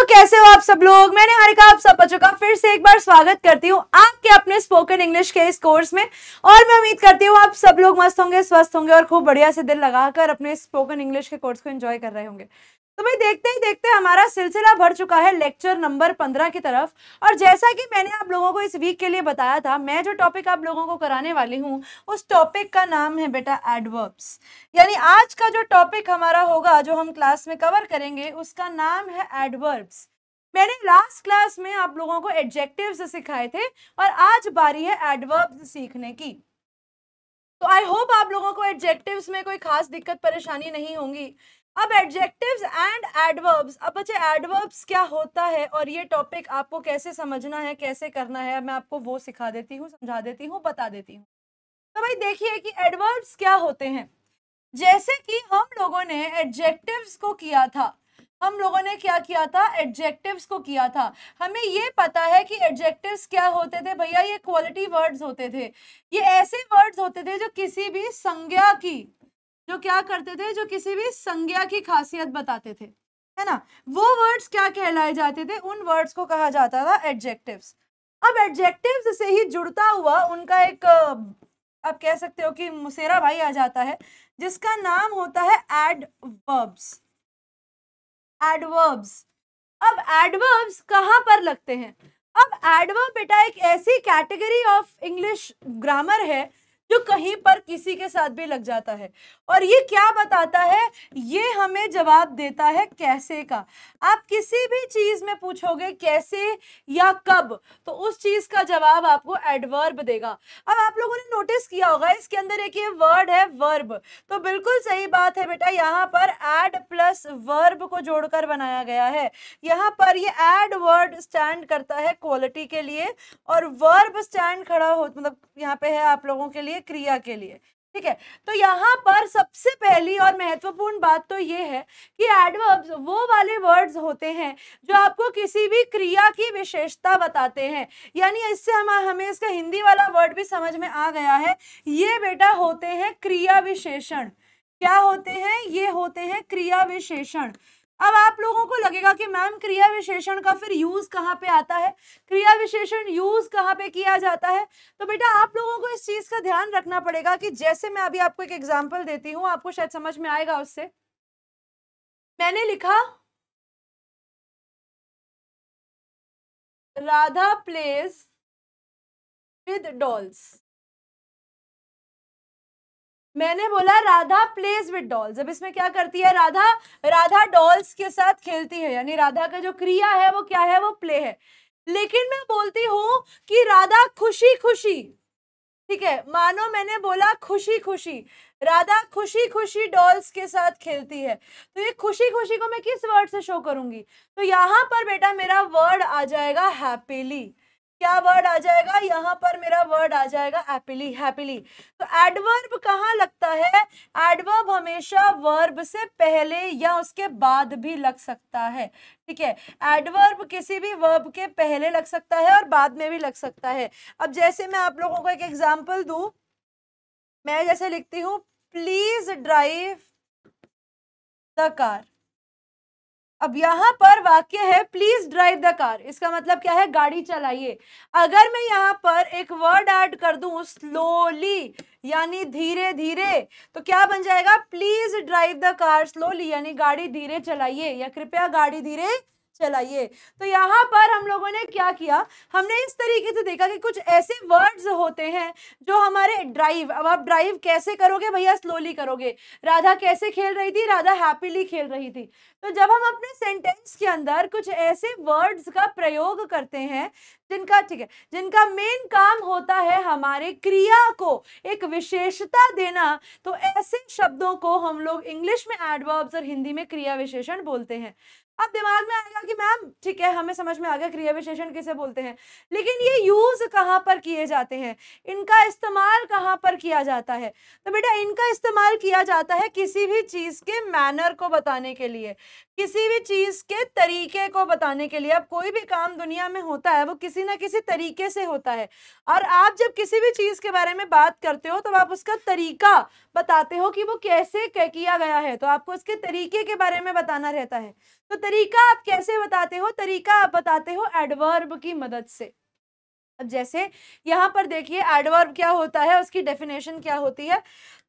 कैसे हो आप सब लोग। मैंने हारिका आप सब बच्चों का फिर से एक बार स्वागत करती हूँ आपके अपने स्पोकन इंग्लिश के इस कोर्स में। और मैं उम्मीद करती हूँ आप सब लोग मस्त होंगे, स्वस्थ होंगे और खूब बढ़िया से दिल लगाकर अपने स्पोकन इंग्लिश के कोर्स को एंजॉय कर रहे होंगे। तो भाई देखते ही देखते हमारा सिलसिला बढ़ चुका है लेक्चर नंबर 15 की तरफ। और जैसा कि मैंने आप लोगों को इस वीक के लिए बताया था, मैं जो टॉपिक आप लोगों को कराने वाली हूँ उस टॉपिक का नाम है बेटा एडवर्ब्स। यानी आज का जो टॉपिक हमारा होगा, जो हम क्लास में कवर करेंगे, उसका नाम है एडवर्ब्स। मैंने लास्ट क्लास में आप लोगों को एडजेक्टिव्स सिखाए थे और आज बारी है एडवर्ब्स सीखने की। तो आई होप आप लोगों को एडजेक्टिव्स में कोई खास दिक्कत परेशानी नहीं होंगी। अब एडजेक्टिव्स एंड एडवर्ब्स, अब बच्चे एडवर्ब्स क्या होता है और ये टॉपिक आपको कैसे समझना है, कैसे करना है, मैं आपको वो सिखा देती हूँ, समझा देती हूँ, बता देती हूँ। तो भाई देखिए कि एडवर्ब्स क्या होते हैं। जैसे कि हम लोगों ने एडजेक्टिव्स को किया था, हम लोगों ने क्या किया था, एडजेक्टिव्स को किया था। हमें ये पता है कि एडजेक्टिव्स क्या होते थे भैया, ये क्वालिटी वर्ड्स होते थे। ये ऐसे वर्ड्स होते थे जो किसी भी संज्ञा की, जो क्या करते थे, जो किसी भी संज्ञा की खासियत बताते थे, है ना। वो वर्ड्स क्या कहलाए जाते थे, उन वर्ड्स को कहा जाता था एडजेक्टिव्स। अब एडजेक्टिव्स से ही जुड़ता हुआ उनका एक आप कह सकते हो कि मुसेरा भाई आ जाता है, जिसका नाम होता है एडवर्ब्स। एडवर्ब्स, अब एडवर्ब्स कहाँ पर लगते हैं। अब एडवर्ब बेटा एक ऐसी कैटेगरी ऑफ इंग्लिश ग्रामर है जो कहीं पर किसी के साथ भी लग जाता है। और ये क्या बताता है, ये हमें जवाब देता है कैसे का। आप किसी भी चीज में पूछोगे कैसे या कब, तो उस चीज का जवाब आपको एडवर्ब देगा। अब आप लोगों ने नोटिस किया होगा इसके अंदर एक ये वर्ड है वर्ब, तो बिल्कुल सही बात है बेटा, यहाँ पर एड प्लस वर्ब को जोड़कर बनाया गया है। यहाँ पर ये एड वर्ड स्टैंड करता है क्वालिटी के लिए और वर्ब स्टैंड खड़ा हो, मतलब यहाँ पे है आप लोगों के लिए क्रिया के लिए, ठीक है। तो यहाँ पर सबसे पहली और महत्वपूर्ण बात तो ये है कि एडवर्ब्स वो वाले वर्ड्स होते हैं जो आपको किसी भी क्रिया की विशेषता बताते हैं। यानी इससे हमें इसका हिंदी वाला वर्ड भी समझ में आ गया है। ये बेटा होते हैं क्रिया विशेषण। क्या होते हैं, ये होते हैं क्रिया विशेषण। अब आप लोगों को लगेगा कि मैम क्रिया विशेषण का फिर यूज कहाँ पे आता है, क्रिया विशेषण यूज कहाँ पे किया जाता है। तो बेटा आप लोगों को इस चीज का ध्यान रखना पड़ेगा कि जैसे मैं अभी आपको एक एग्जांपल देती हूँ, आपको शायद समझ में आएगा उससे। मैंने लिखा राधा प्लेज विद डॉल्स। मैंने बोला राधा प्लेज विद डॉल्स। अब इसमें क्या करती है राधा, राधा डॉल्स के साथ खेलती है, यानी राधा का जो क्रिया है वो क्या है, वो प्ले है। लेकिन मैं बोलती हूं कि राधा खुशी खुशी, ठीक है, मानो मैंने बोला खुशी खुशी, राधा खुशी खुशी डॉल्स के साथ खेलती है। तो ये खुशी खुशी को मैं किस वर्ड से शो करूंगी, तो यहां पर बेटा मेरा वर्ड आ जाएगा हैप्पीली। क्या वर्ड आ जाएगा, यहाँ पर मेरा वर्ड आ जाएगा हैप्पीली, हैप्पीली। तो एडवर्ब कहाँ लगता है, एडवर्ब हमेशा वर्ब से पहले या उसके बाद भी लग सकता है, ठीक है। एडवर्ब किसी भी वर्ब के पहले लग सकता है और बाद में भी लग सकता है। अब जैसे मैं आप लोगों को एक एग्जांपल दूं, मैं जैसे लिखती हूँ प्लीज ड्राइव द कार। अब यहाँ पर वाक्य है प्लीज ड्राइव द कार, इसका मतलब क्या है, गाड़ी चलाइए। अगर मैं यहाँ पर एक वर्ड ऐड कर दूं स्लोली, यानी धीरे धीरे, तो क्या बन जाएगा, please drive the car slowly, यानी गाड़ी धीरे चलाइए या कृपया गाड़ी धीरे चलाइए। तो यहाँ पर हम लोगों ने क्या किया, हमने इस तरीके से देखा कि कुछ ऐसे वर्ड्स होते हैं जो हमारे ड्राइव, अब आप ड्राइव कैसे करोगे भैया, स्लोली करोगे। राधा कैसे खेल रही थी, राधा हैप्पीली खेल रही थी। तो जब हम अपने सेंटेंस के अंदर कुछ ऐसे वर्ड्स का प्रयोग करते हैं जिनका, ठीक है, जिनका मेन काम होता है हमारे क्रिया को एक विशेषता देना, तो ऐसे शब्दों को हम लोग इंग्लिश में एडवर्ब्स और हिंदी में क्रिया विशेषण बोलते हैं। अब दिमाग में आएगा कि मैम ठीक है, हमें समझ में आ गया क्रिया विशेषण किसे बोलते हैं, लेकिन ये यूज कहाँ पर किए जाते हैं, इनका इस्तेमाल कहाँ पर किया जाता है। तो बेटा इनका इस्तेमाल किया जाता है किसी भी चीज के मैनर को बताने के लिए, किसी भी चीज के तरीके को बताने के लिए। अब कोई भी काम दुनिया में होता है वो किसी ना किसी तरीके से होता है, और आप जब किसी भी चीज के बारे में बात करते हो तो आप उसका तरीका बताते हो कि वो कैसे किया गया है, तो आपको उसके तरीके के बारे में बताना रहता है। तो तरीका आप कैसे बताते हो? तरीका आप बताते हो एडवर्ब की मदद से। अब जैसे यहाँ पर देखिए एडवर्ब क्या होता है, उसकी डेफिनेशन क्या होती है।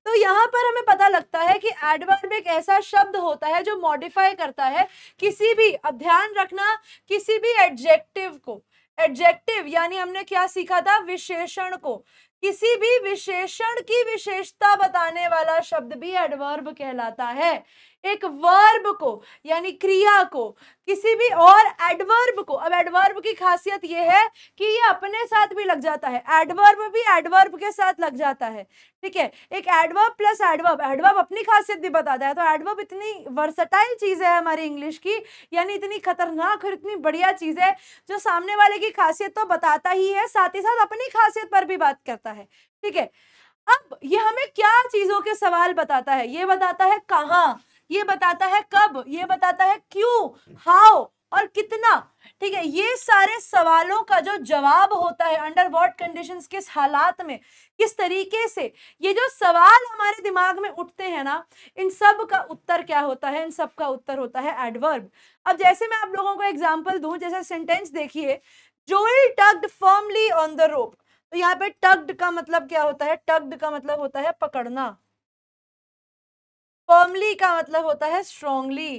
तो यहाँ पर हमें पता लगता है कि एडवर्ब एक ऐसा शब्द होता है जो मॉडिफाई करता है किसी भी, अब ध्यान रखना, किसी भी एडजेक्टिव को। एडजेक्टिव यानी हमने क्या सीखा था? विशेषण को। किसी भी विशेषण की विशेषता बताने वाला शब्द भी एडवर्ब कहलाता है। एक वर्ब को यानी क्रिया को, किसी भी और एडवर्ब को, अब एडवर्ब की खासियत यह है कि ये अपने साथ भी लग जाता है, एडवर्ब भी एडवर्ब के साथ लग जाता है। ठीक है, एक एडवर्ब प्लस एडवर्ब, एडवर्ब अपनी खासियत भी बताता है। तो एडवर्ब इतनी वर्सटाइल चीज है हमारी इंग्लिश की, यानी इतनी खतरनाक और इतनी बढ़िया चीज है जो सामने वाले की खासियत तो बताता ही है, साथ ही साथ अपनी खासियत पर भी बात करता है। ठीक है, अब ये हमें क्या चीजों के सवाल बताता है? ये बताता है कहाँ, ये बताता है कब, ये बताता है क्यों, हाउ और कितना। ठीक है, ये सारे सवालों का जो जवाब होता है, अंडर व्हाट कंडीशंस, किस हालात में, किस तरीके से, ये जो सवाल हमारे दिमाग में उठते हैं ना, इन सब का उत्तर क्या होता है? इन सब का उत्तर होता है एडवर्ब। अब जैसे मैं आप लोगों को एग्जांपल दूं, जैसे सेंटेंस देखिए, Joel tugged firmly on the rope. तो यहाँ पे टग्ड का मतलब क्या होता है? टग्ड का मतलब होता है पकड़ना। फर्मली का मतलब होता है स्ट्रॉन्गली,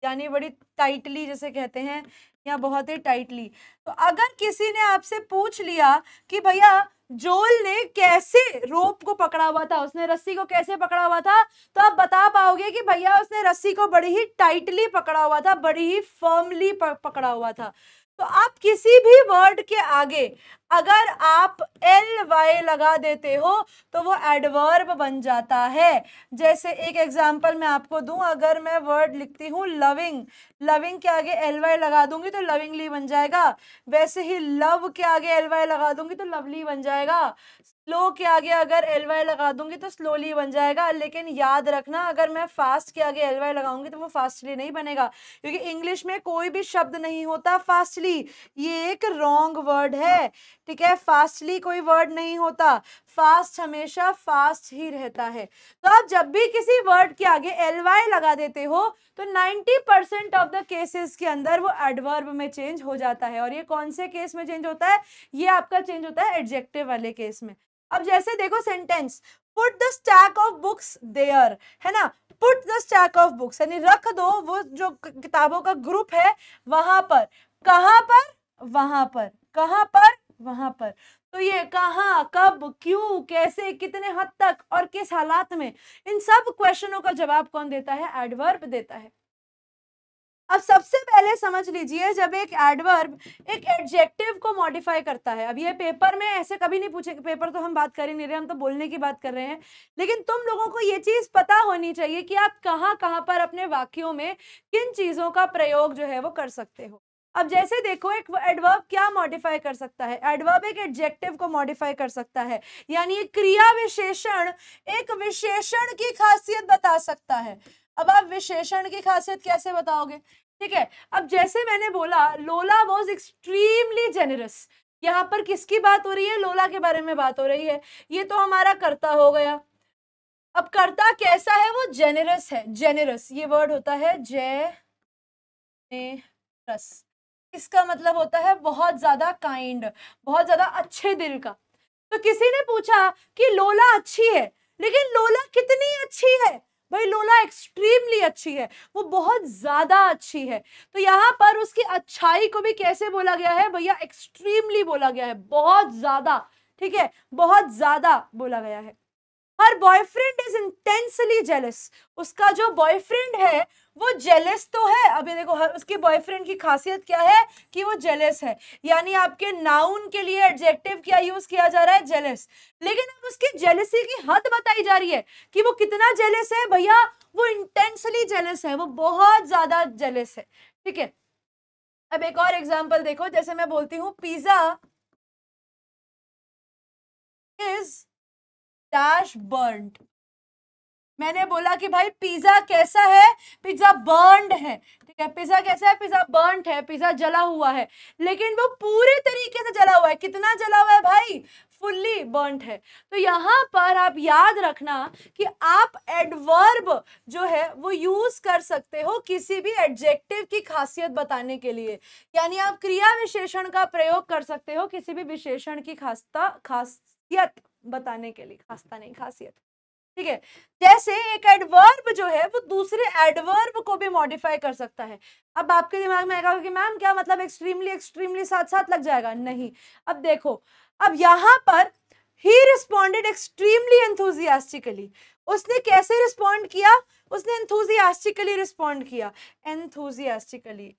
यानी बड़ी टाइटली जैसे कहते हैं, या बहुत ही टाइटली। तो अगर किसी ने आपसे पूछ लिया कि भैया जोएल ने कैसे रोप को पकड़ा हुआ था, उसने रस्सी को कैसे पकड़ा हुआ था, तो आप बता पाओगे कि भैया उसने रस्सी को बड़ी ही टाइटली पकड़ा हुआ था, बड़ी ही फर्मली पकड़ा हुआ था। तो आप किसी भी वर्ड के आगे अगर आप ly लगा देते हो तो वो एडवर्ब बन जाता है। जैसे एक एग्जांपल मैं आपको दूं, अगर मैं वर्ड लिखती हूँ लविंग, लविंग के आगे ly लगा दूंगी तो लविंगली बन जाएगा। वैसे ही लव के आगे ly लगा दूंगी तो लवली बन जाएगा। स्लो के आगे अगर ly लगा दूंगी तो स्लोली बन जाएगा। लेकिन याद रखना, अगर मैं फास्ट के आगे ly लगाऊंगी तो वो फास्टली नहीं बनेगा, क्योंकि इंग्लिश में कोई भी शब्द नहीं होता फास्टली, ये एक रॉन्ग वर्ड है। ठीक है, फास्टली कोई वर्ड नहीं होता, फास्ट हमेशा फास्ट ही रहता है। तो आप जब भी किसी वर्ड के आगे ly लगा देते हो तो 90% ऑफ द केसेस के अंदर वो एडवर्ब में चेंज हो जाता है। और ये कौन से केस में चेंज होता है? ये आपका चेंज होता है एडजेक्टिव वाले केस में। अब जैसे देखो sentence, put the stack of books there, है ना, put the stack of books यानी रख दो वो जो किताबों का ग्रुप है वहां पर। कहां पर? वहां पर। कहां पर? वहां पर। तो ये कहां, कब, क्यों, कैसे, कितने हद तक और किस हालात में, इन सब क्वेश्चनों का जवाब कौन देता है? एडवर्ब देता है। अब सबसे पहले समझ लीजिए, जब एक एडवर्ब एक एडजेक्टिव को मॉडिफाई करता है, अब ये पेपर में ऐसे कभी नहीं पूछे, पेपर तो हम बात कर ही नहीं रहे, हम तो बोलने की बात कर रहे हैं, लेकिन तुम लोगों को ये चीज पता होनी चाहिए कि आप कहाँ कहाँ पर अपने वाक्यों में किन चीजों का प्रयोग जो है वो कर सकते हो। अब जैसे देखो, एक एडवर्ब क्या मॉडिफाई कर सकता है? एडवर्ब एक एडजेक्टिव को मॉडिफाई कर सकता है, यानी एक क्रिया विशेषण एक विशेषण की खासियत बता सकता है। अब आप विशेषण की खासियत कैसे बताओगे? ठीक है, अब जैसे मैंने बोला लोला वॉज एक्सट्रीमली जेनरस, यहाँ पर किसकी बात हो रही है? लोला के बारे में बात हो रही है। ये तो हमारा कर्ता हो गया। अब कर्ता कैसा है? वो जेनरस है। जेनरस ये वर्ड होता है जेनेरस, इसका मतलब होता है बहुत ज्यादा काइंड, बहुत ज्यादा अच्छे दिल का। तो किसी ने पूछा कि लोला अच्छी है, लेकिन लोला कितनी अच्छी है? भाई लोला एक्सट्रीमली अच्छी है, वो बहुत ज्यादा अच्छी है। तो यहाँ पर उसकी अच्छाई को भी कैसे बोला गया है भैया? एक्सट्रीमली बोला गया है, बहुत ज्यादा। ठीक है, बहुत ज्यादा बोला गया है। हर बॉयफ्रेंड इज इंटेंसली जेलस, उसका जो बॉयफ्रेंड है वो जेलस तो है। अभी देखो उसके बॉयफ्रेंड की खासियत क्या है कि वो जेलस है, यानी आपके नाउन के लिए एडजेक्टिव क्या यूज किया जा रहा है? जेलस। लेकिन अब उसकी जेलसी की हद बताई जा रही है कि वो कितना जेलस है भैया? वो इंटेंसली जेलस है, वो बहुत ज्यादा जेलस है। ठीक है, अब एक और एग्जांपल देखो, जैसे मैं बोलती हूँ पिज्जा इज डैश बर्न्ड, मैंने बोला कि भाई पिज्जा कैसा है, पिज्जा बर्न्ड है, ठीक है, पिज्जा कैसा है, पिज्जा बर्न्ड है, पिज्जा जला हुआ है, लेकिन वो पूरे तरीके से जला हुआ है। कितना जला हुआ है भाई, फुल्ली बर्न्ड है। तो यहाँ पर आप याद रखना कि आप एडवर्ब जो है वो यूज कर सकते हो किसी भी एडजेक्टिव की खासियत बताने के लिए, यानी आप क्रिया विशेषण का प्रयोग कर सकते हो किसी भी विशेषण की खासियत बताने के लिए, खास्ता नहीं खासियत, ठीक है। जैसे एक एडवर्ब जो है वो दूसरे एडवर्ब को भी मॉडिफाई कर सकता है। अब आपके दिमाग में आएगा कि मैम क्या मतलब एक्सट्रीमली एक्सट्रीमली साथ साथ लग जाएगा, नहीं। अब देखो, अब यहाँ पर ही रिस्पॉन्डेड एक्सट्रीमली एंथुजियास्टिकली, उसने कैसे रिस्पॉन्ड किया, उसने एंथुजियास्टिकली रिस्पॉन्ड किया, एंथुजियास्टिकली,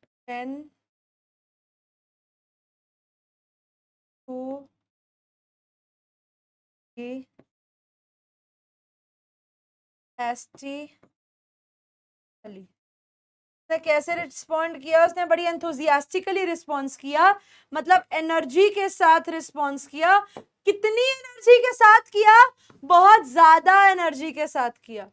उसने कैसे रिस्पॉन्ड किया, उसने बड़ी एंथुजियास्टिकली रिस्पॉन्स किया, मतलब एनर्जी के साथ रिस्पॉन्स किया। कितनी एनर्जी के साथ किया, बहुत ज्यादा एनर्जी के साथ किया।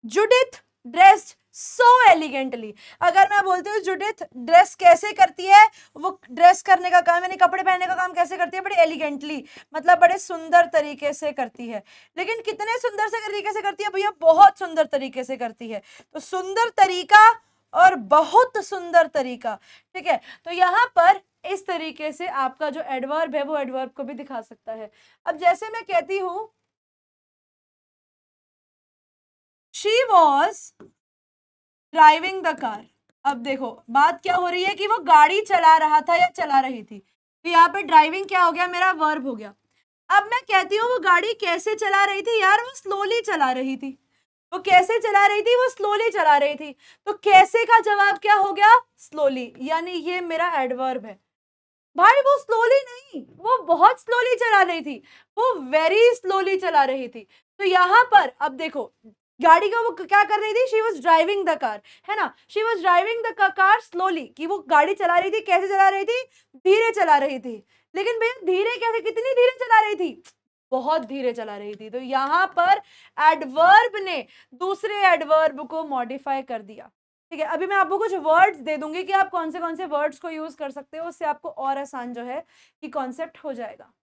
जुडिथ ड्रेस्ड सो एलिगेंटली, अगर मैं बोलती हूँ जुडिथ ड्रेस कैसे करती है, वो ड्रेस करने का काम यानी कपड़े पहनने का काम कैसे करती है, बड़े एलिगेंटली, मतलब बड़े सुंदर तरीके से करती है। लेकिन कितने सुंदर से तरीके से करती है भैया, बहुत सुंदर तरीके से करती है। तो सुंदर तरीका और बहुत सुंदर तरीका, ठीक है। तो यहाँ पर इस तरीके से आपका जो एडवर्ब है वो एडवर्ब को भी दिखा सकता है। अब जैसे मैं कहती हूँ she was driving the car, अब देखो बात क्या हो रही है कि वो गाड़ी चला रहा था या चला रही थी, तो यहाँ पे ड्राइविंग क्या हो गया, मेरा वर्ब हो गया। अब मैं कहती हूँ वो गाड़ी कैसे चला रही थी, यार वो स्लोली चला रही थी। वो कैसे चला रही थी, वो स्लोली चला रही थी। तो कैसे का जवाब क्या हो गया, स्लोली, यानी ये मेरा एडवर्ब है। भाई वो स्लोली नहीं, वो बहुत स्लोली चला रही थी, वो वेरी स्लोली चला रही थी। तो यहाँ पर अब देखो गाड़ी का वो क्या कर रही थी, she was driving the car, है ना, she was driving the car slowly, कि वो गाड़ी चला रही थी, कैसे चला रही थी, धीरे चला रही थी। लेकिन भैया धीरे कैसे, कितनी धीरे चला रही थी, बहुत धीरे चला रही थी। तो यहाँ पर एडवर्ब ने दूसरे एडवर्ब को मॉडिफाई कर दिया, ठीक है। अभी मैं आपको कुछ वर्ड्स दे दूंगी कि आप कौन से वर्ड्स को यूज कर सकते हो, उससे आपको और आसान जो है कि कॉन्सेप्ट हो जाएगा।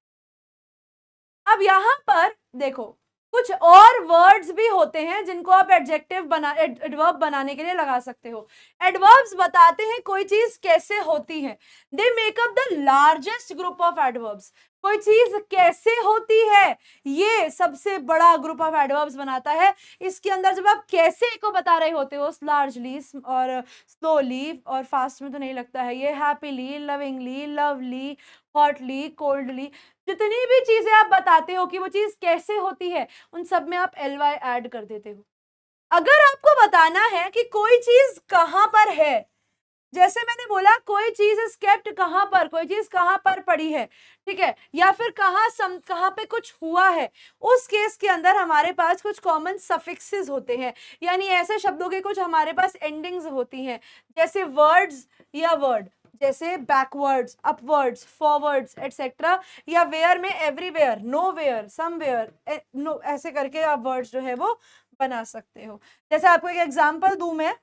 अब यहाँ पर देखो कुछ और वर्ड्स भी होते हैं जिनको आप एडवर्ब बनाने के लिए लगा सकते हो। एडवर्ब्स बताते हैं कोई चीज कैसे होती है, they make up the largest group of adverbs. कोई चीज कैसे होती है ये सबसे बड़ा ग्रुप ऑफ एडवर्ब्स बनाता है। इसके अंदर जब आप कैसे को बता रहे होते हो, लार्जली और स्लोली और फास्ट में तो नहीं लगता है ये, happily, lovingly, lovely, hotly, coldly, जितनी भी चीजें आप बताते हो कि वो चीज कैसे होती है, उन सब में आप ly ऐड कर देते हो। अगर आपको बताना है कि कोई चीज कहां पर है, जैसे मैंने बोला कोई चीज इज केप्ट कहां पर, कोई चीज कहां पर पड़ी है, ठीक है, या फिर कहां पे कुछ हुआ है, उस केस के अंदर हमारे पास कुछ कॉमन सफिक्सेस होते हैं, यानी ऐसे शब्दों के कुछ हमारे पास एंडिंग्स होती हैं, जैसे वर्ड्स या वर्ड, जैसे बैकवर्ड्स, अपवर्ड्स, फॉरवर्ड्स एटसेट्रा, या वेयर में एवरीवेयर, नोवेयर, समवेयर, नो, ऐसे करके आप वर्ड्स जो है वो बना सकते हो। जैसे आपको एक एग्जांपल दूं मैं,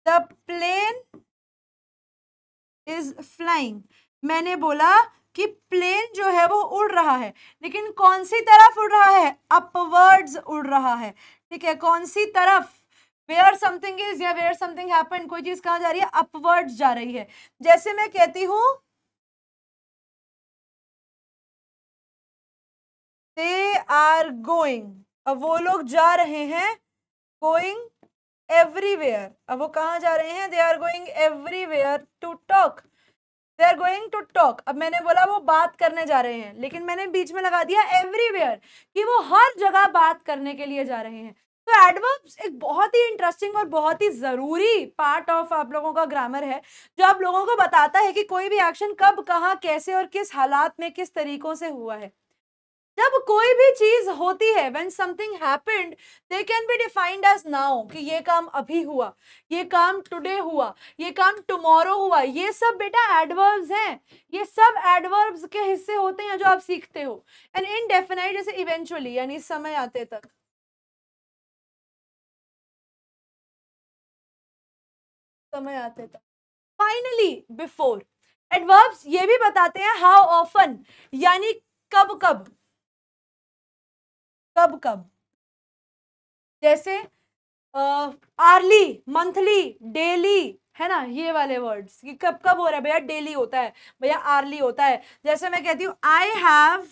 द प्लेन इज फ्लाइंग, मैंने बोला कि प्लेन जो है वो उड़ रहा है, लेकिन कौन सी तरफ उड़ रहा है, अपवर्ड्स उड़ रहा है, ठीक है, कौन सी तरफ, वेयर समथिंग इज या वेयर समथिंग हैपन, कोई चीज कहां जा रही है, अपवर्ड्स जा रही है। जैसे मैं कहती हूं दे आर गोइंग, अब वो लोग जा रहे हैं, गोइंग एवरीवेयर, अब वो कहां जा रहे हैं, they are going everywhere to talk, they are going to talk. अब मैंने बोला वो बात करने जा रहे हैं, लेकिन मैंने बीच में लगा दिया एवरीवेयर, कि वो हर जगह बात करने के लिए जा रहे हैं। तो एडवर्ब्स एक बहुत ही इंटरेस्टिंग और बहुत ही जरूरी पार्ट ऑफ आप लोगों का ग्रामर है, जो आप लोगों को बताता है कि कोई भी एक्शन कब, कहाँ, कैसे और किस हालात में किस तरीकों से हुआ है। जब कोई भी चीज होती है, when something happened, they can be defined as now, कि ये काम अभी हुआ, ये काम today हुआ, ये काम tomorrow हुआ, ये सब बेटा adverbs हैं, ये सब adverbs के हिस्से होते हैं जो आप सीखते हो. And indefinite जैसे eventually, यानी समय आते तक, समय आते तक. Finally, before. Adverbs ये भी बताते हैं how often, यानी कब कब, कब कब. जैसे आर्ली, मंथली, डेली, है ना, ये वाले वर्ड्स कि कब कब हो रहा है भैया, डेली होता है भैया, आर्ली होता है. जैसे मैं कहती हूँ आई हैव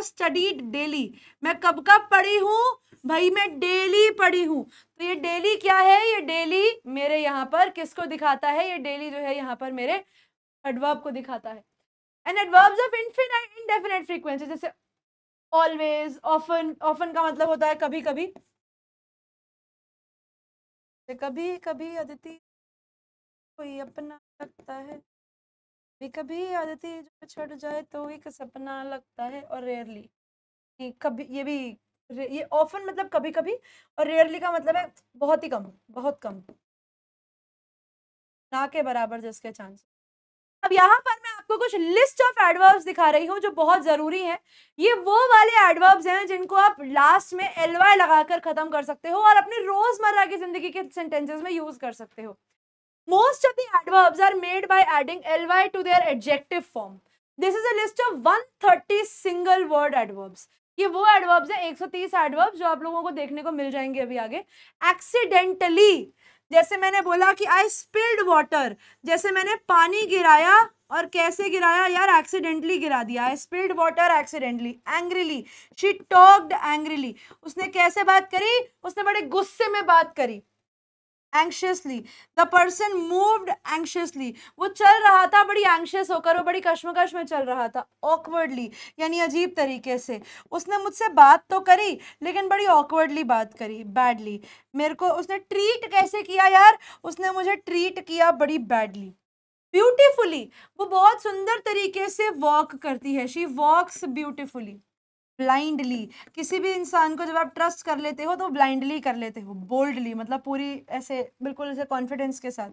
स्टडीड डेली, मैं कब कब पढ़ी हूँ भाई, मैं डेली पढ़ी हूँ. तो ये डेली क्या है, ये डेली मेरे यहाँ पर किसको दिखाता है, ये डेली जो है यहाँ पर मेरे एडवर्ब को दिखाता है. And adverbs of infinite indefinite frequency, जैसे ऑलवेज, ऑफन, ऑफन का मतलब होता है कभी कभी, कभी कभी अदिति कोई अपना लगता है, कभी कभी अदिति जो छट जाए तो एक सपना लगता है, और रेयरली, कभी, ये भी, ये ऑफन मतलब कभी कभी, और रेयरली का मतलब है बहुत ही कम, बहुत कम, ना के बराबर जिसके चांस. अब यहाँ पर मैं आपको कुछ लिस्ट ऑफ एडवर्ब्स दिखा रही हूँ जो बहुत जरूरी है. ये वो वाले एडवर्ब्स हैं जिनको आप लास्ट में ly लगाकर खत्म कर सकते हो और अपनी रोजमर्रा की जिंदगी के सेंटेंसेस में यूज कर सकते हो. Most of the adverbs are made by adding ly to their adjective form. This is a list of 130 single word adverbs. ये वो एडवर्ब्स हैं 130 एडवर्ब्स जो आप लोगों को देखने को मिल जाएंगे अभी आगे. एक्सीडेंटली, जैसे मैंने बोला कि आई स्पिल्ड वाटर, जैसे मैंने पानी गिराया, और कैसे गिराया यार, एक्सीडेंटली गिरा दिया. I spilled water accidentally. Angrily, she talked angrily, उसने कैसे बात करी, उसने बड़े गुस्से में बात करी. एंग्शियसली, द पर्सन मूव्ड एंग्शियसली, वो चल रहा था बड़ी एंग्शियस होकर, वो बड़ी कश्मकश में चल रहा था. ऑकवर्डली, यानी अजीब तरीके से, उसने मुझसे बात तो करी लेकिन बड़ी ऑकवर्डली बात करी. बैडली, मेरे को उसने ट्रीट कैसे किया यार, उसने मुझे ट्रीट किया बड़ी बैडली. ब्यूटीफुली, वो बहुत सुंदर तरीके से वॉक करती है, शी वॉक्स ब्यूटीफुली. ब्लाइंडली, किसी भी इंसान को जब आप ट्रस्ट कर लेते हो तो ब्लाइंडली कर लेते हो. बोल्डली मतलब पूरी ऐसे बिल्कुल ऐसे कॉन्फिडेंस के साथ.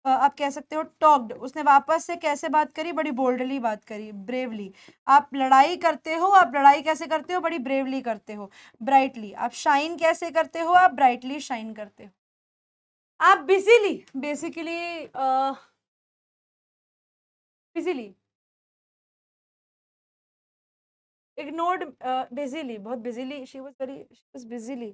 आप कह सकते हो टॉक्ड, उसने वापस से कैसे बात करी, बड़ी बोल्डली बात करी. ब्रेवली, आप लड़ाई करते हो, आप लड़ाई कैसे करते हो, बड़ी ब्रेवली करते हो. ब्राइटली, आप शाइन कैसे करते हो, आप ब्राइटली शाइन करते हो. आप बिजीली, बेसिकली बिजीली, ignored, busily, बहुत busily, she was busily.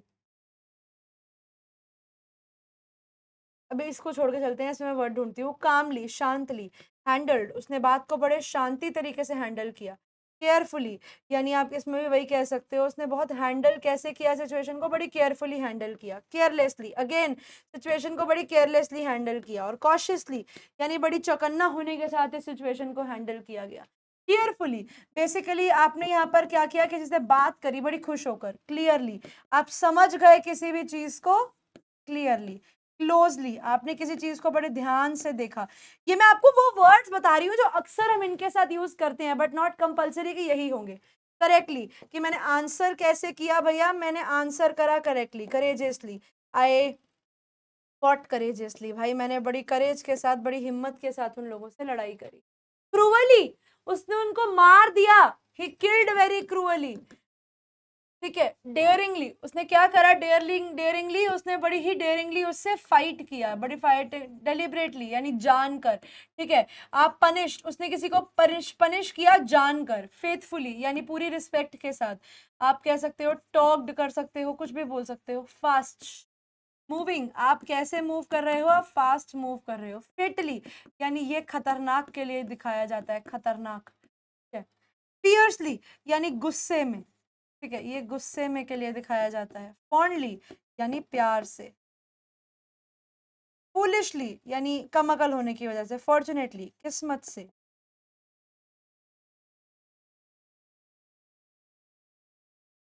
अभी इसको छोड़ के चलते हैं, इसमें मैं वर्ड ढूंढती हूँ. कामली, शांतली. हैंडल्ड, उसने बात को बड़े शांति तरीके से हैंडल किया. केयरफुली, यानी आप इसमें भी वही कह सकते हो, उसने बहुत हैंडल कैसे किया सिचुएशन को, बड़ी केयरफुली हैंडल किया. केयरलेसली, अगेन सिचुएशन को बड़ी केयरलेसली हैंडल किया. और कॉशियसली, यानी बड़ी चौकन्ना होने के साथ इस सिचुएशन को हैंडल किया गया. केयरफुली, बेसिकली आपने यहाँ पर क्या किया, किसी से बात करी बड़ी खुश होकर. क्लियरली, आप समझ गए किसी भी चीज को क्लियरली. क्लोजली, आपने किसी चीज को बड़े ध्यान से देखा. ये मैं आपको वो वर्ड्स बता रही हूँ जो अक्सर हम इनके साथ यूज करते हैं, बट नॉट कंपल्सरी कि यही होंगे. करेक्टली, कि मैंने आंसर कैसे किया भैया, मैंने आंसर करा करेक्टली. करेजियसली, आई फॉट करेजियसली, भाई मैंने बड़ी करेज के साथ, बड़ी हिम्मत के साथ उन लोगों से लड़ाई करी. क्रूअली, उसने उनको मार दिया. He killed very cruelly. ठीक है. डेयरिंगली, उसने क्या करा, डेयरिंगली, उसने बड़ी ही डेयरिंगली उससे फाइट किया, बड़ी फाइट. डेलिबरेटली, यानी जानकर. ठीक है. आप पनिश्ड, उसने किसी को पनिश किया जानकर. फेथफुली, यानी पूरी रिस्पेक्ट के साथ. आप कह सकते हो टॉक्ड कर सकते हो, कुछ भी बोल सकते हो. फास्ट, मूविंग, आप कैसे मूव कर रहे हो, आप फास्ट मूव कर रहे हो. फेटली, यानी ये खतरनाक के लिए दिखाया जाता है, खतरनाक. ठीक है. फियर्सली, यानी गुस्से में. ठीक है, ये गुस्से में के लिए दिखाया जाता है. फॉन्डली, यानी प्यार से. फूलिशली, यानी कम अकल होने की वजह से. फॉर्चुनेटली, किस्मत से.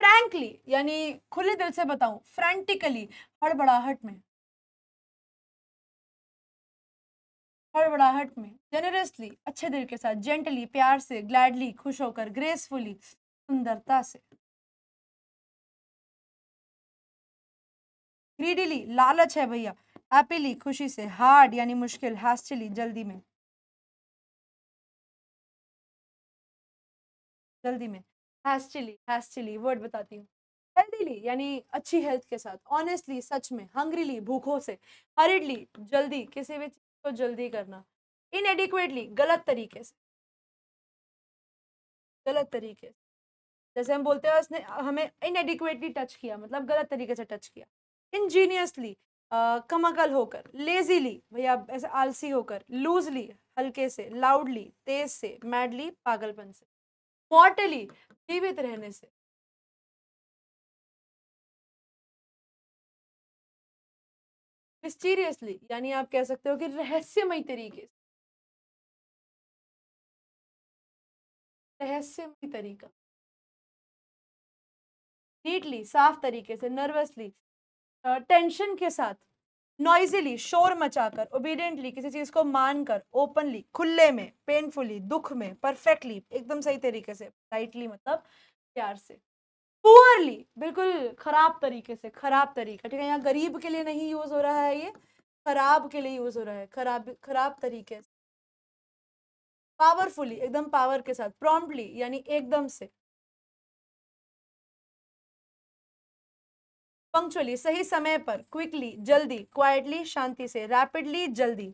फ्रैंकली, यानी खुले दिल से बताऊं. फ्रैंटिकली, हड़बड़ाहट में. हड़बड़ाहट में, जेनरसली अच्छे दिल के साथ, जेंटली प्यार से, ग्लैडली खुश होकर, ग्रेसफुली सुंदरता से, ग्रीडीली लालच है भैया, हैप्पीली खुशी से, हार्ड यानी मुश्किल, हैस्टिली जल्दी में, जल्दी में, हैस्टिली वर्ड बताती हूँ, हेल्दीली यानी अच्छी हेल्थ के साथ, ऑनेस्टली सच में, हंग्रीली भूखों से, हरिडली जल्दी किसी भी चीज को जल्दी करना, इनएडिक्वेटली गलत तरीके से, गलत तरीके से, जैसे हम बोलते हैं उसने हमें इनएडिक्वेटली टच किया मतलब गलत तरीके से टच किया, इंजीनियसली कमअकल होकर, लेजीली भैया ऐसे आलसी होकर, लूजली हल्के से, लाउडली तेज से, मैडली पागलपन से, मॉर्टली जीवित रहने से, मिस्टीरियसली यानी आप कह सकते हो कि रहस्यमय तरीके से, रहस्यमय तरीका, नीटली साफ तरीके से, नर्वसली टेंशन के साथ, नॉइजिली शोर मचाकर, ओबीडियंटली किसी चीज को मानकर, ओपनली खुले में, पेनफुली दुख में, परफेक्टली एकदम सही तरीके से, राइटली मतलब प्यार से, पुअरली बिल्कुल खराब तरीके से, खराब तरीका, ठीक है, यहाँ गरीब के लिए नहीं यूज हो रहा है ये, खराब के लिए यूज हो रहा है, खराब खराब तरीके से, पावरफुली एकदम पावर के साथ, प्रॉम्प्टली यानी एकदम से, पंक्चुअली सही समय पर, क्विकली जल्दी, क्वाइटली शांति से, रैपिडली जल्दी,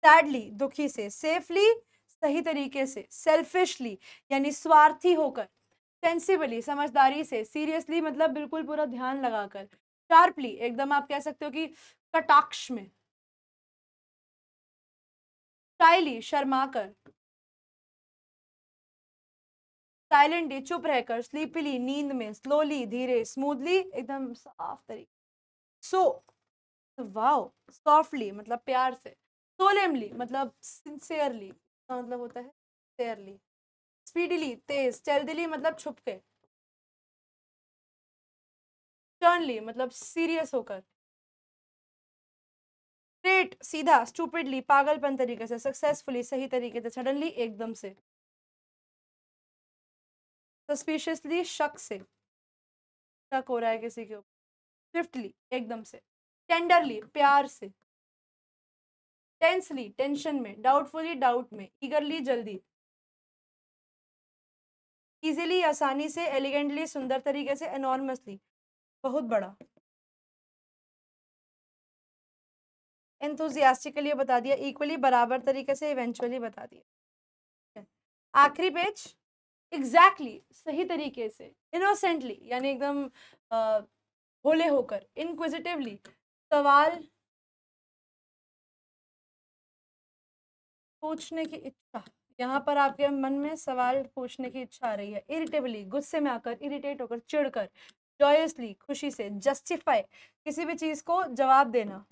सैडली दुखी से, सेफली सही तरीके से, सेल्फिशली यानी स्वार्थी होकर, सेंसिबली समझदारी से, सीरियसली मतलब बिल्कुल पूरा ध्यान लगाकर, शार्पली एकदम आप कह सकते हो कि कटाक्ष में, शाइली शर्माकर, साइलेंटली चुप रहकर, स्लीपीली नींद में, स्लोली धीरे, स्मूथली एकदम साफ तरीके, सो वाओ, सॉफ्टली मतलब प्यार से, सोलेमली मतलब सिंसियरली, मतलब होता है सिंसियरली, स्पीडीली तेज, स्टेल्थीली मतलब छुप के, स्टर्नली मतलब सीरियस होकर, स्ट्रेट सीधा, स्टूपिडली पागलपन तरीके से, सक्सेसफुली सही तरीके से, सडनली एकदम से, सस्पिशियसली शक से, शक हो रहा है किसी के ऊपर, स्विफ्टली एकदम से, टेंडरली प्यार से, टेंसली टेंशन में, डाउटफुली डाउट में, ईगरली जल्दी, इजीली आसानी से, एलिगेंटली सुंदर तरीके से, एनॉर्मसली बहुत बड़ा, एंथुजियास्टिकली बता दिया, इक्वली बराबर तरीके से, इवेंचुअली बता दिया, आखिरी पेज, एग्जैक्टली सही तरीके से, इनोसेंटली यानी एकदम भोले होकर, इनक्विजिटिवली सवाल पूछने की इच्छा, यहाँ पर आपके मन में सवाल पूछने की इच्छा आ रही है, इरिटेबली गुस्से में आकर, इरिटेट होकर, चिढ़कर, जॉयसली खुशी से, जस्टिफाई किसी भी चीज को जवाब देना,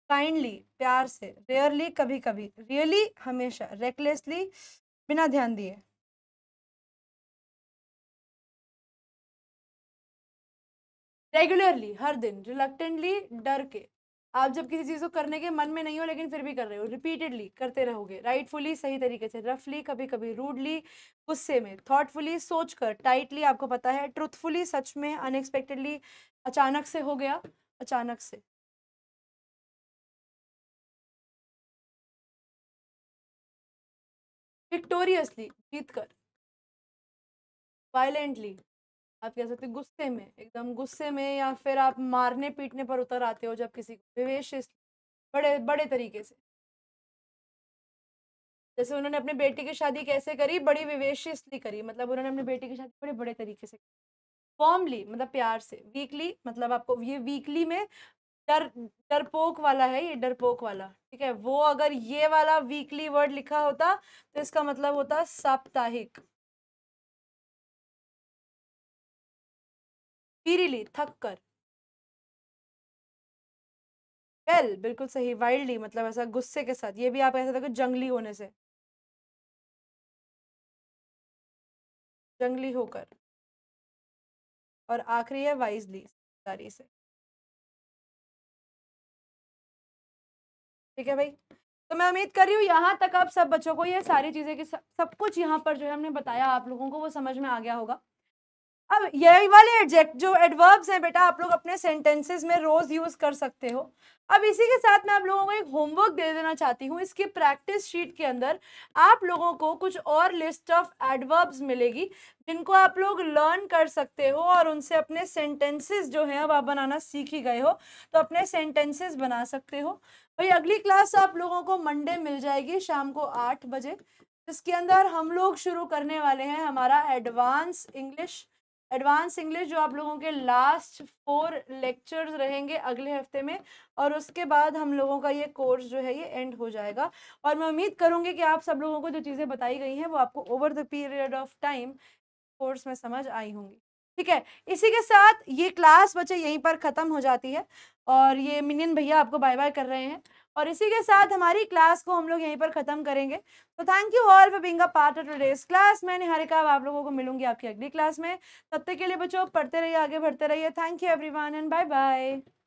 काइंडली प्यार से, रेयरली कभी कभी, रियली हमेशा, रेकलेसली बिना ध्यान दिए, रेगुलरली हर दिन, रिलक्टेंटली डर के, आप जब किसी चीज को करने के मन में नहीं हो लेकिन फिर भी कर रहे हो, रिपीटेडली करते रहोगे, राइटफुली सही तरीके से, रफली कभी कभी, रूडली गुस्से में, थॉटफुली सोचकर, टाइटली आपको पता है, ट्रूथफुली सच में, अनएक्सपेक्टेडली अचानक से हो गया, अचानक से, विक्टोरियसली जीत कर, वायलेंटली आप कह सकते हो गुस्से में, एकदम गुस्से में, या फिर आप मारने पीटने पर उतर आते हो जब किसी को, विवेशियस बड़े बड़े तरीके से, जैसे उन्होंने अपने बेटी की शादी कैसे करी, बड़ी विवेशियसली करी, मतलब उन्होंने अपनी बेटी की शादी बड़े बड़े तरीके से, फॉर्मली मतलब प्यार से, वीकली मतलब आपको ये वीकली में डर डरपोक वाला है, ये डरपोक वाला, ठीक है, वो अगर ये वाला वीकली वर्ड लिखा होता तो इसका मतलब होता साप्ताहिक, पीरीली थक कर, वेल बिल्कुल सही, वाइल्डली मतलब ऐसा गुस्से के साथ, ये भी आप ऐसा देखो जंगली होने से, जंगली होकर, और आखिरी है वाइजली, समझदारी से। ठीक है भाई, तो मैं उम्मीद कर रही हूँ यहाँ तक आप सब बच्चों को ये सारी चीजें की सब कुछ यहाँ पर जो है हमने बताया आप लोगों को वो समझ में आ गया होगा। अब यही वाले एडजेक्ट जो एडवर्ब्स हैं बेटा आप लोग अपने सेंटेंसेस में रोज यूज कर सकते हो। अब इसी के साथ मैं आप लोगों को एक होमवर्क दे देना चाहती हूँ। इसकी प्रैक्टिस शीट के अंदर आप लोगों को कुछ और लिस्ट ऑफ एडवर्ब्स मिलेगी जिनको आप लोग लर्न कर सकते हो और उनसे अपने सेंटेंसेस जो हैं अब आप बनाना सीख ही गए हो तो अपने सेंटेंसेस बना सकते हो। भाई अगली क्लास आप लोगों को मंडे मिल जाएगी शाम को 8 बजे, जिसके अंदर हम लोग शुरू करने वाले हैं हमारा एडवांस इंग्लिश जो आप लोगों के लास्ट 4 लेक्चर्स रहेंगे अगले हफ्ते में, और उसके बाद हम लोगों का ये कोर्स जो है ये एंड हो जाएगा। और मैं उम्मीद करूंगी कि आप सब लोगों को जो चीज़ें बताई गई हैं वो आपको over the period of time course में समझ आई होंगी। ठीक है, इसी के साथ ये क्लास बच्चे यहीं पर ख़त्म हो जाती है और ये मिनियन भैया आपको बाय बाय कर रहे हैं और इसी के साथ हमारी क्लास को हम लोग यहीं पर ख़त्म करेंगे। तो thank you all for being a part of today's class. मैं निहारिका आप लोगों को मिलूंगी आपकी अगली क्लास में। तब तक के लिए बच्चों पढ़ते रहिए, आगे बढ़ते रहिए। Thank you everyone and bye bye.